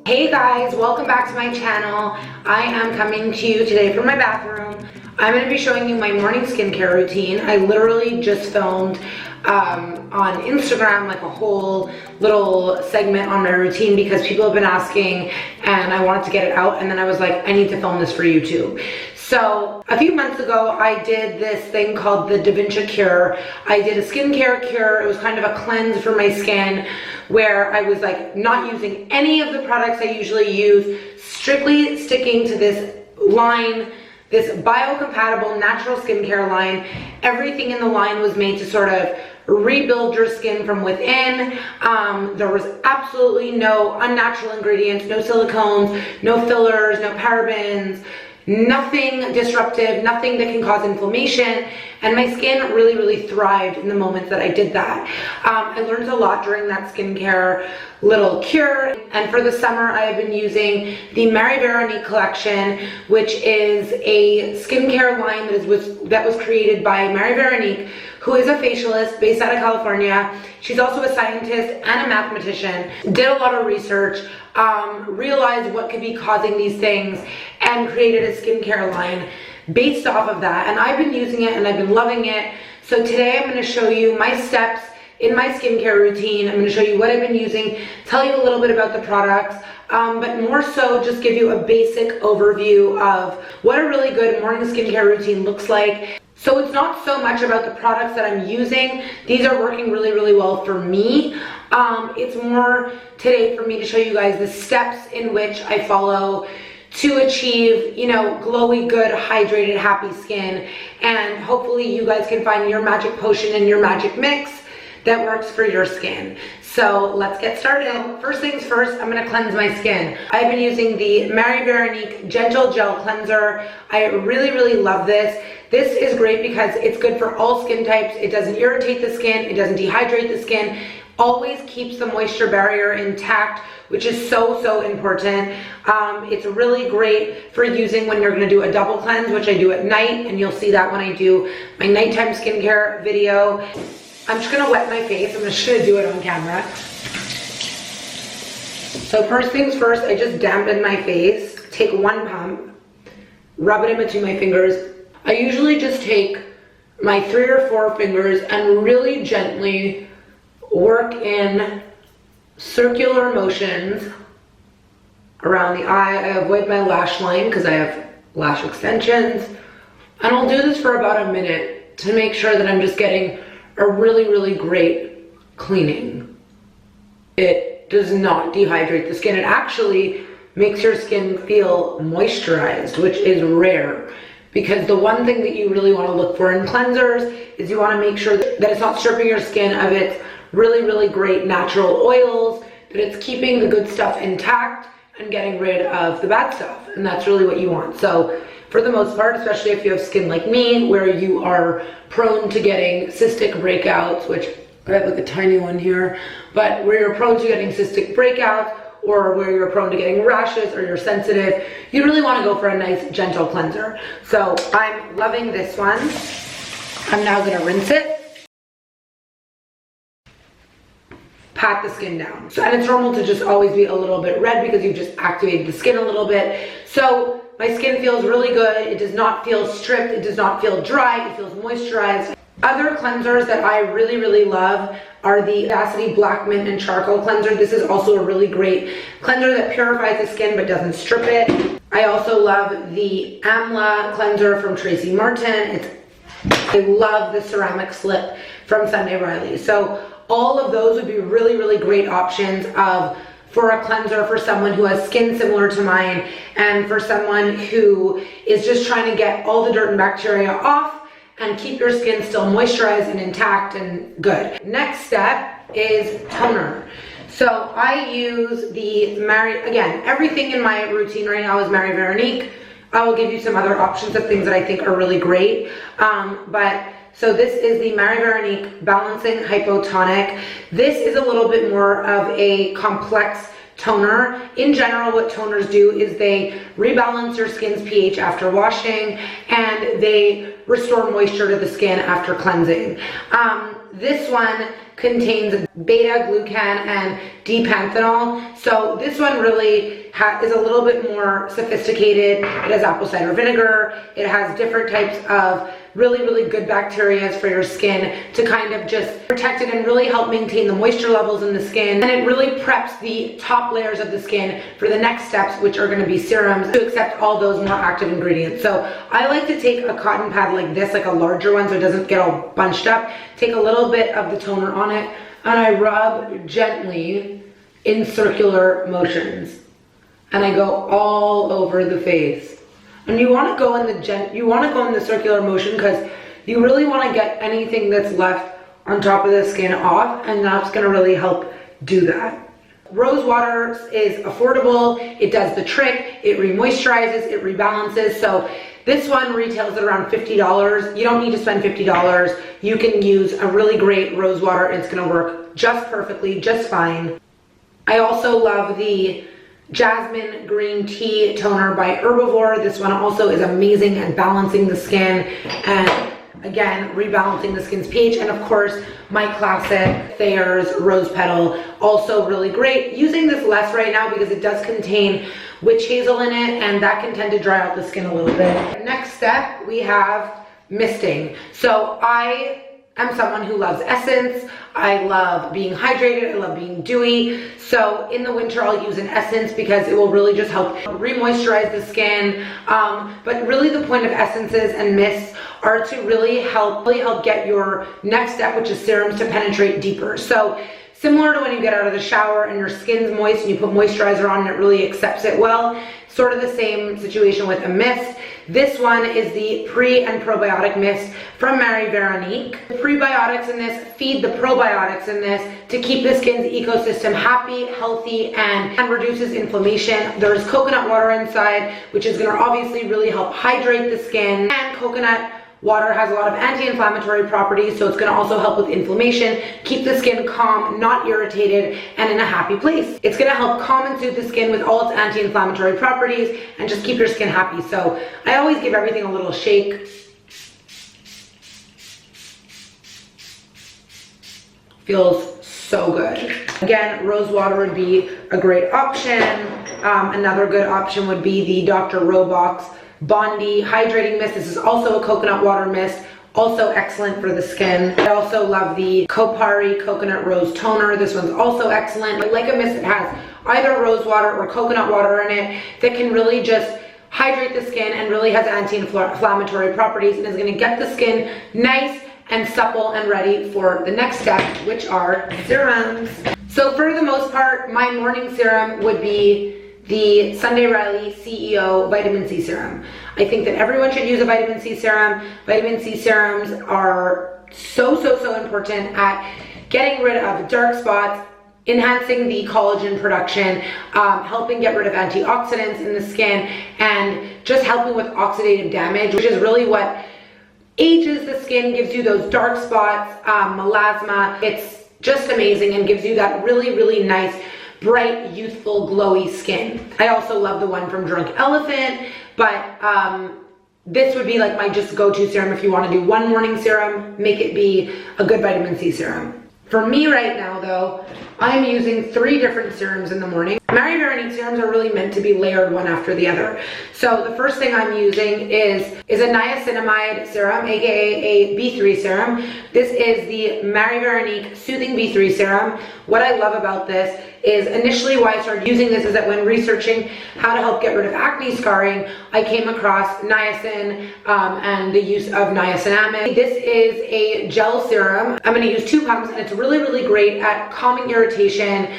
Hey guys, welcome back to my channel. I am coming to you today from my bathroom. I'm going to be showing you my morning skincare routine. I literally just filmed on Instagram like a whole little segment on my routine because people have been asking and I wanted to get it out, and then I was like, I need to film this for YouTube. So a few months ago, I did this thing called the Davincia cure. I did a skincare cure. It was kind of a cleanse for my skin where I was like not using any of the products I usually use, strictly sticking to this line, this biocompatible natural skincare line. Everything in the line was made to sort of rebuild your skin from within. There was absolutely no unnatural ingredients, no silicones, no fillers, no parabens, nothing disruptive, nothing that can cause inflammation, and my skin really thrived in the moments that I did that. I learned a lot during that skincare little cure, and for the summer I have been using the Veronique collection, which is a skincare line that was created by Veronique, who is a facialist based out of California. She's also a scientist and a mathematician, did a lot of research, realized what could be causing these things, and created a skincare line based off of that. And I've been using it and I've been loving it. So today I'm going to show you my steps in my skincare routine. I'm going to show you what I've been using, tell you a little bit about the products, but more so just give you a basic overview of what a really good morning skincare routine looks like. So it's not so much about the products that I'm using. These are working really well for me. It's more today for me to show you guys the steps in which I follow to achieve, you know, glowy, good, hydrated, happy skin. And hopefully you guys can find your magic potion and your magic mix that works for your skin. So let's get started. First things first, I'm gonna cleanse my skin. I've been using the Veronique Gentle Gel Cleanser. I really love this. This is great because it's good for all skin types. It doesn't irritate the skin, it doesn't dehydrate the skin, always keeps the moisture barrier intact, which is so important. It's really great for using when you're gonna do a double cleanse, which I do at night, and you'll see that when I do my nighttime skincare video. I'm just gonna wet my face. I'm just gonna do it on camera. So first things first, I just dampen my face. Take one pump, rub it in between my fingers. I usually just take my 3 or 4 fingers and really gently work in circular motions around the eye. I avoid my lash line because I have lash extensions. And I'll do this for about a minute to make sure that I'm just getting a really great cleaning. It does not dehydrate the skin. It actually makes your skin feel moisturized, which is rare. Because the one thing that you really want to look for in cleansers is you want to make sure that it's not stripping your skin of its really great natural oils, that it's keeping the good stuff intact and getting rid of the bad stuff. And that's really what you want. So for the most part, especially if you have skin like me, where you are prone to getting cystic breakouts, which I have like a tiny one here, but where you're prone to getting cystic breakouts, or where you're prone to getting rashes, or you're sensitive, you really want to go for a nice gentle cleanser. So I'm loving this one. I'm now going to rinse it, pat the skin down. So, and it's normal to just always be a little bit red because you've just activated the skin a little bit. So my skin feels really good. It does not feel stripped. It does not feel dry. It feels moisturized. Other cleansers that I really love are the Audacity Black Mint and Charcoal Cleanser. This is also a really great cleanser that purifies the skin but doesn't strip it. I also love the Amla cleanser from Tracy Martin. I love the ceramic slip from Sunday Riley. So all of those would be really great options for a cleanser for someone who has skin similar to mine, and for someone who is just trying to get all the dirt and bacteria off and keep your skin still moisturized and intact and good. Next step is toner. So I use the again, everything in my routine right now is Veronique. I will give you some other options of things that I think are really great. So this is the Veronique Balancing HYPO Tonic. This is a little bit more of a complex toner. In general, what toners do is they rebalance your skin's pH after washing, and they restore moisture to the skin after cleansing. This one contains beta-glucan and D-panthenol. So this one really is a little bit more sophisticated. It has apple cider vinegar. It has different types of really good bacteria for your skin to kind of just protect it and really help maintain the moisture levels in the skin. And it really preps the top layers of the skin for the next steps, which are going to be serums, to accept all those more active ingredients. So I like to take a cotton pad like this, like a larger one, so it doesn't get all bunched up. Take a little bit of the toner on it, and I rub gently in circular motions. And I go all over the face. And you want to go in the circular motion because you really want to get anything that's left on top of the skin off, and that's going to really help do that. Rose water is affordable. It does the trick. It re-moisturizes, it rebalances. So this one retails at around $50. You don't need to spend $50. You can use a really great rose water. It's going to work just perfectly, just fine. I also love the Jasmine green tea toner by Herbivore. This one also is amazing at balancing the skin and again rebalancing the skin's pH. And of course my classic Thayers rose petal, also really great. Using this less right now because it does contain witch hazel in it, and that can tend to dry out the skin a little bit. Next step, we have misting. So I am someone who loves essence. I love being hydrated. I love being dewy. So in the winter, I'll use an essence because it will really just help re-moisturize the skin. But really the point of essences and mists are to really help get your next step, which is serums, to penetrate deeper. So similar to when you get out of the shower and your skin's moist and you put moisturizer on and it really accepts it well, sort of the same situation with a mist. This one is the pre and probiotic mist from Veronique. The prebiotics in this feed the probiotics in this to keep the skin's ecosystem happy, healthy, and reduces inflammation. There's coconut water inside, which is going to obviously really help hydrate the skin, and coconut water has a lot of anti-inflammatory properties, so it's going to also help with inflammation, keep the skin calm, not irritated, and in a happy place. It's going to help calm and soothe the skin with all its anti-inflammatory properties and just keep your skin happy. So I always give everything a little shake. Feels so good. Again, rose water would be a great option. Another good option would be the Dr. Roebucks Bondi hydrating mist. This is also a coconut water mist, also excellent for the skin. I also love the Kopari coconut rose toner. This one's also excellent. I like a mist that has either rose water or coconut water in it that can really just hydrate the skin and really has anti-inflammatory properties and is going to get the skin nice and supple and ready for the next step, which are serums. So for the most part, my morning serum would be the Sunday Riley CEO Vitamin C Serum. I think that everyone should use a vitamin C serum. Vitamin C serums are so important at getting rid of dark spots, enhancing the collagen production, helping get rid of antioxidants in the skin, and just helping with oxidative damage, which is really what ages the skin, gives you those dark spots, melasma. It's just amazing and gives you that really nice, bright, youthful, glowy skin. I also love the one from Drunk Elephant, but this would be like my just go-to serum. If you want to do one morning serum, make it be a good vitamin C serum. For me right now though, I'm using 3 different serums in the morning. Veronique serums are really meant to be layered one after the other. So the first thing I'm using is a niacinamide serum, aka a B3 serum. This is the Veronique Soothing B3 Serum. What I love about this is initially why I started using this is that when researching how to help get rid of acne scarring, I came across niacin and the use of niacinamide. This is a gel serum. I'm going to use 2 pumps, and it's really great at calming irritation,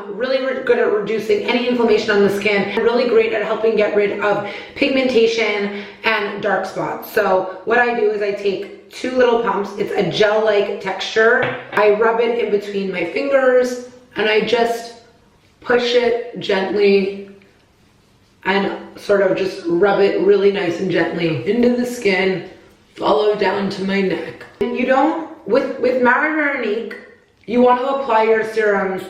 really good at reducing any inflammation on the skin, and really great at helping get rid of pigmentation and dark spots. So what I do is I take 2 little pumps. It's a gel-like texture. I rub it in between my fingers, and I just push it gently and sort of just rub it really nice and gently into the skin, follow down to my neck. And you don't, with Veronique, you want to apply your serums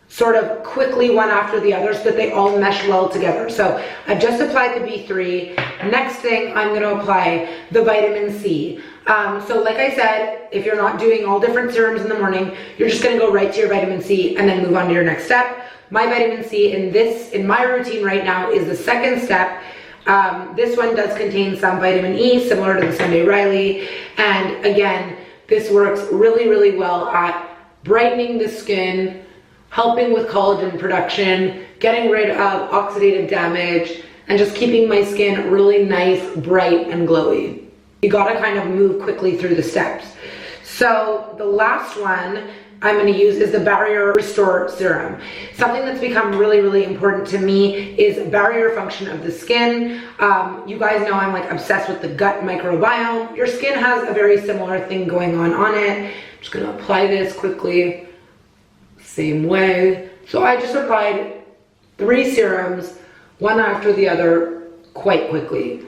sort of quickly one after the other so that they all mesh well together. So I've just applied the B3. Next thing, I'm gonna apply the vitamin C. So like I said, if you're not doing all different serums in the morning, you're just gonna go right to your vitamin C and then move on to your next step. My vitamin C in my routine right now is the second step. This one does contain some vitamin E, similar to the Sunday Riley. And again, this works really, really well at brightening the skin, helping with collagen production, getting rid of oxidative damage, and just keeping my skin really nice, bright, and glowy. You gotta kind of move quickly through the steps. So the last one I'm gonna use is the Barrier Restore Serum. Something that's become really, really important to me is barrier function of the skin. You guys know I'm like obsessed with the gut microbiome. Your skin has a very similar thing going on it. I'm just gonna apply this quickly. Same way. So I just applied 3 serums, one after the other, quite quickly.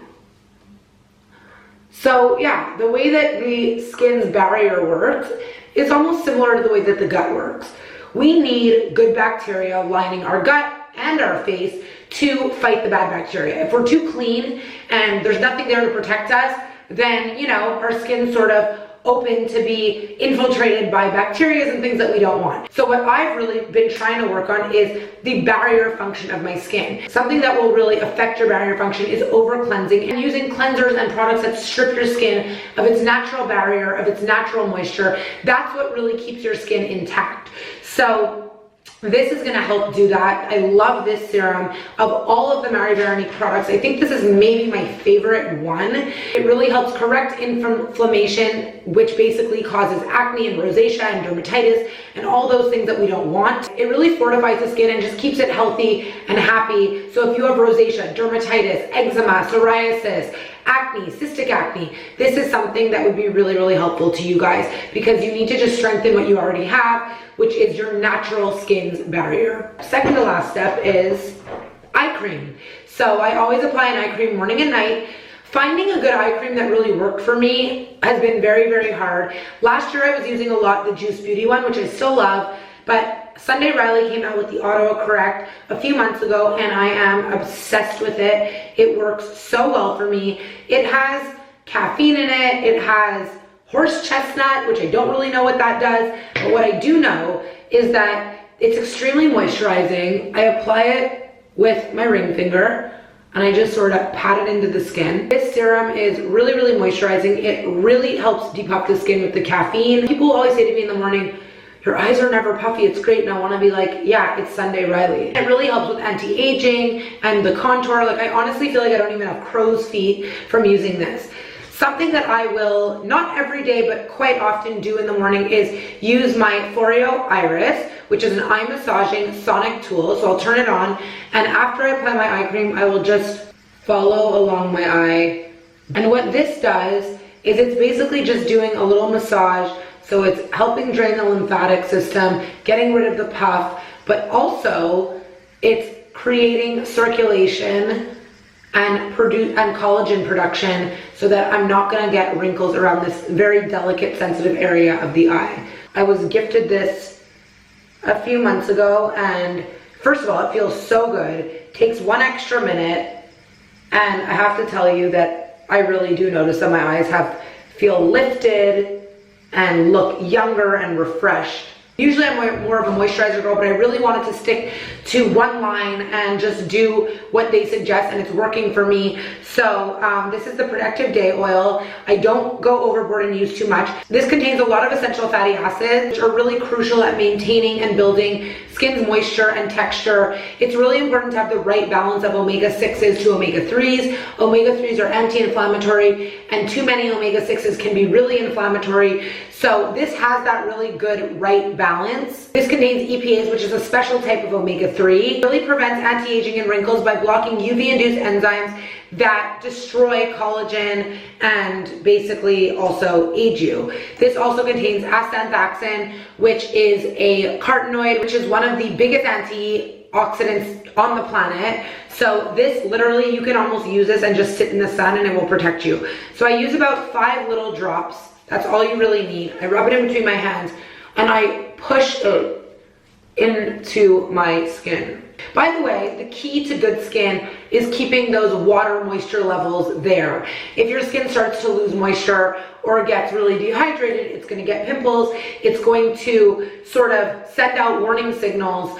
So yeah, the way that the skin's barrier works is almost similar to the way that the gut works. We need good bacteria lining our gut and our face to fight the bad bacteria. If we're too clean and there's nothing there to protect us, then, you know, our skin's sort of open to be infiltrated by bacteria and things that we don't want. So what I've really been trying to work on is the barrier function of my skin. Something that will really affect your barrier function is over cleansing and using cleansers and products that strip your skin of its natural barrier, of its natural moisture. That's what really keeps your skin intact. So this is gonna help do that. I love this serum. Of all of the Veronique products, I think this is maybe my favorite one. It really helps correct inflammation, which basically causes acne and rosacea and dermatitis and all those things that we don't want. It really fortifies the skin and just keeps it healthy and happy. So if you have rosacea, dermatitis, eczema, psoriasis, acne, cystic acne, this is something that would be really, really helpful to you guys because you need to just strengthen what you already have, which is your natural skin's barrier. Second to last step is eye cream. So I always apply an eye cream morning and night. Finding a good eye cream that really worked for me has been very, very hard. Last year I was using a lot the Juice Beauty one, which I still love, but Sunday Riley came out with the Auto Correct a few months ago and I am obsessed with it. It works so well for me. It has caffeine in it. It has horse chestnut, which I don't really know what that does, but what I do know is that it's extremely moisturizing. I apply it with my ring finger and I just sort of pat it into the skin. This serum is really, really moisturizing. It really helps depuff the skin with the caffeine. People always say to me in the morning, your eyes are never puffy, it's great. And I want to be like, yeah, it's Sunday Riley. It really helps with anti-aging and the contour. Like I honestly feel like I don't even have crow's feet from using this. Something that I will, not every day, but quite often do in the morning is use my Foreo Iris, which is an eye massaging sonic tool. So I'll turn it on, and after I apply my eye cream, I will just follow along my eye. And what this does is it's basically just doing a little massage. So it's helping drain the lymphatic system, getting rid of the puff, but also it's creating circulation and collagen production so that I'm not gonna get wrinkles around this very delicate, sensitive area of the eye. I was gifted this a few months ago, and first of all, it feels so good. It takes 1 extra minute, and I have to tell you that I really do notice that my eyes feel lifted and look younger and refreshed. Usually I'm more of a moisturizer girl, but I really wanted to stick to one line and just do what they suggest, and it's working for me. So this is the Protective Day Oil. I don't go overboard and use too much. This contains a lot of essential fatty acids, which are really crucial at maintaining and building skin's moisture and texture. It's really important to have the right balance of omega-6s to omega-3s. Omega-3s are anti-inflammatory, and too many omega-6s can be really inflammatory. So this has that really good right balance. This contains EPAs, which is a special type of omega-3. It really prevents anti-aging and wrinkles by blocking UV-induced enzymes that destroy collagen and basically also age you. This also contains astaxanthin, which is a carotenoid, which is one of the biggest antioxidants on the planet. So this literally, you can almost use this and just sit in the sun and it will protect you. So I use about 5 little drops. That's all you really need. I rub it in between my hands and I push it into my skin. By the way, the key to good skin is keeping those water moisture levels there. If your skin starts to lose moisture or gets really dehydrated, it's going to get pimples. It's going to sort of send out warning signals.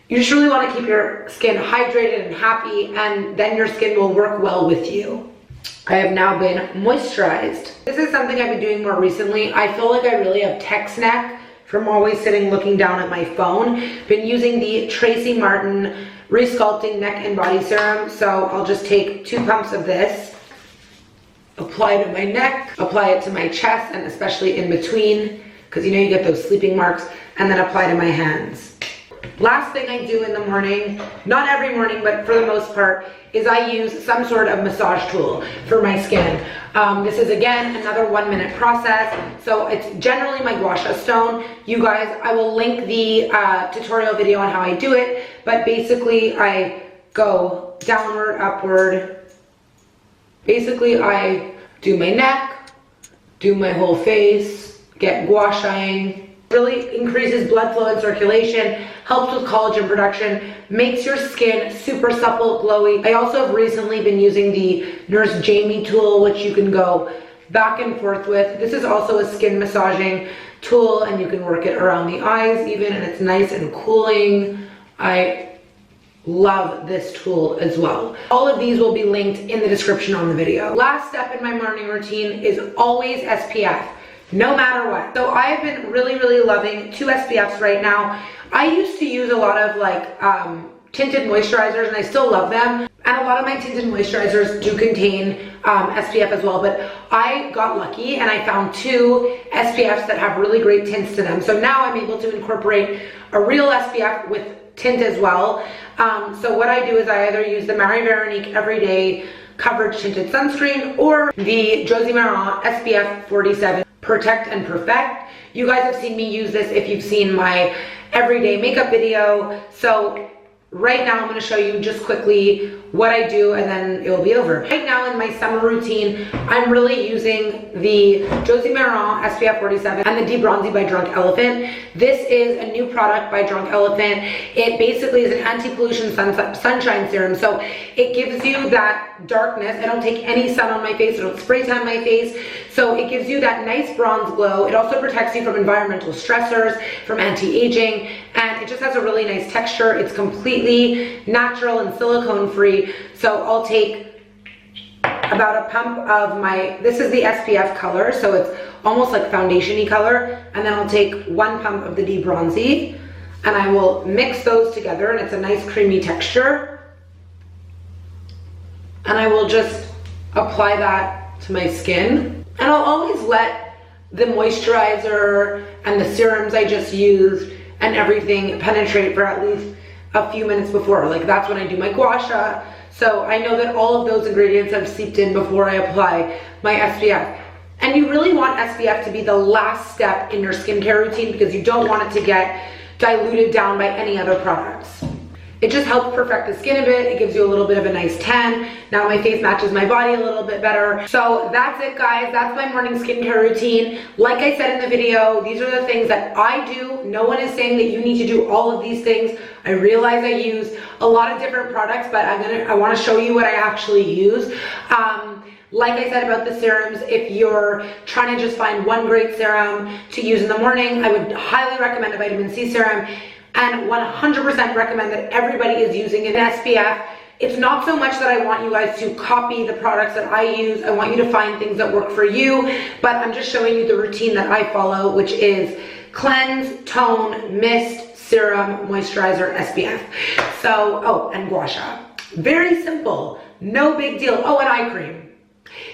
You just really want to keep your skin hydrated and happy, and then your skin will work well with you. I have now been moisturized. This is something I've been doing more recently. I feel like I really have text neck from always sitting looking down at my phone. Been using the Tracy Martin Resculpting Neck and Body Serum. So I'll just take 2 pumps of this, apply it to my neck, apply it to my chest, and especially in between, because you know you get those sleeping marks, and then apply to my hands. Last thing I do in the morning, not every morning, but for the most part, is I use some sort of massage tool for my skin. This is again another 1-minute process. So it's generally my gua sha stone. You guys, I will link the tutorial video on how I do it, but basically I go downward, upward. Basically I do my neck, do my whole face, get gua shaing. Really increases blood flow and circulation, helps with collagen production, makes your skin super supple, glowy. I also have recently been using the Nurse Jamie tool, which you can go back and forth with. This is also a skin massaging tool, and you can work it around the eyes even, and it's nice and cooling. I love this tool as well. All of these will be linked in the description on the video. Last step in my morning routine is always SPF. No matter what. So I have been really loving 2 SPFs right now. I used to use a lot of like tinted moisturizers, and I still love them. And a lot of my tinted moisturizers do contain SPF as well, but I got lucky and I found 2 SPFs that have really great tints to them. So now I'm able to incorporate a real SPF with tint as well. So what I do is I either use the Veronique Everyday Coverage Tinted Sunscreen or the Josie Maran SPF 47 Protect and Perfect. You guys have seen me use this if you've seen my everyday makeup video. So right now I'm going to show you just quickly what I do, and then it will be over. Right now in my summer routine, I'm really using the Josie Maran SPF 47 and the Debronzi by Drunk Elephant. This is a new product by Drunk Elephant. It basically is an anti-pollution sunshine serum. So it gives you that darkness. I don't take any sun on my face. I don't spray tan my face. So it gives you that nice bronze glow. It also protects you from environmental stressors, from anti-aging, and it just has a really nice texture. It's completely natural and silicone free. So I'll take about a pump of my, this is the SPF color, so it's almost like foundation-y color, and then I'll take 1 pump of the Debronzi, and I will mix those together, and it's a nice creamy texture. And I will just apply that to my skin, and I'll always let the moisturizer and the serums I just used and everything penetrate for at least a few minutes before. Like that's when I do my gua sha. So I know that all of those ingredients have seeped in before I apply my SPF. And you really want SPF to be the last step in your skincare routine because you don't want it to get diluted down by any other products. It just helps perfect the skin a bit. It gives you a little bit of a nice tan. Now my face matches my body a little bit better. So that's it, guys. That's my morning skincare routine. Like I said in the video, these are the things that I do. No one is saying that you need to do all of these things. I realize I use a lot of different products, but I want to show you what I actually use. Like I said about the serums, if you're trying to just find one great serum to use in the morning, I would highly recommend a vitamin C serum. And 100% recommend that everybody is using an SPF. It's not so much that I want you guys to copy the products that I use. I want you to find things that work for you, but I'm just showing you the routine that I follow, which is cleanse, tone, mist, serum, moisturizer, SPF. So, oh, and gua sha. Very simple, no big deal. Oh, and eye cream.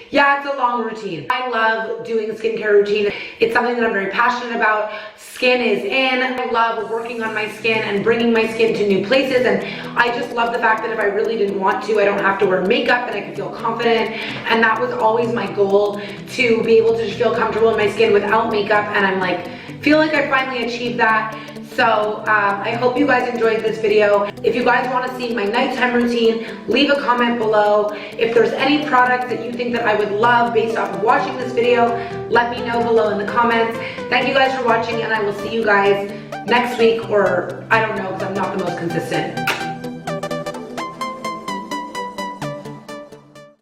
Yeah, it's a long routine. I love doing a skincare routine. It's something that I'm very passionate about. Skin is in. I love working on my skin and bringing my skin to new places. And I just love the fact that if I really didn't want to, I don't have to wear makeup and I can feel confident. And that was always my goal, to be able to just feel comfortable in my skin without makeup. And I'm like, feel like I finally achieved that. So I hope you guys enjoyed this video. If you guys want to see my nighttime routine, leave a comment below. If there's any products that you think that I would love based off of watching this video, let me know below in the comments. Thank you guys for watching, and I will see you guys next week, or I don't know because I'm not the most consistent.